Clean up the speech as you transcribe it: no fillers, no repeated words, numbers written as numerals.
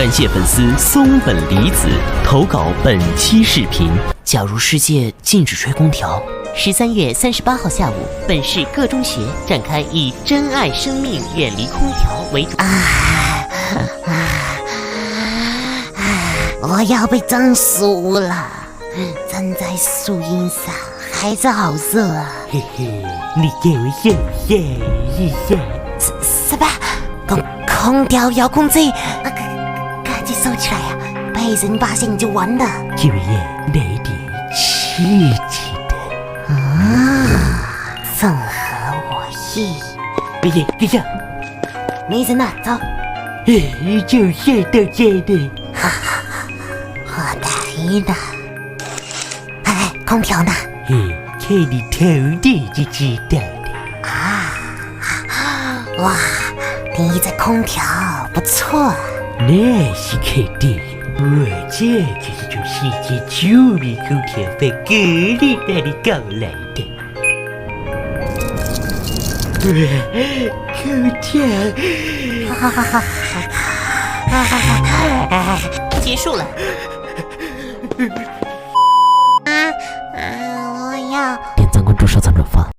感谢粉丝松本梨子投稿本期视频。假如世界禁止吹空调，13月38号下午，本市各中学展开以珍爱生命、远离空调为主。我要被蒸熟了，站在树荫上还是好热啊！嘿嘿，你给我秀一下。什么？空调遥控器？赶紧收起来呀！被人发现你就完了。就要来点刺激的正合我意。别呀，别呀，没人了，走。就下到这的。我来了。哎，空调呢？看你头的就知道了。哇，你这空调不错。那是肯定，我这就是从世界著名空调房格里那里搞来的。空调，结束了。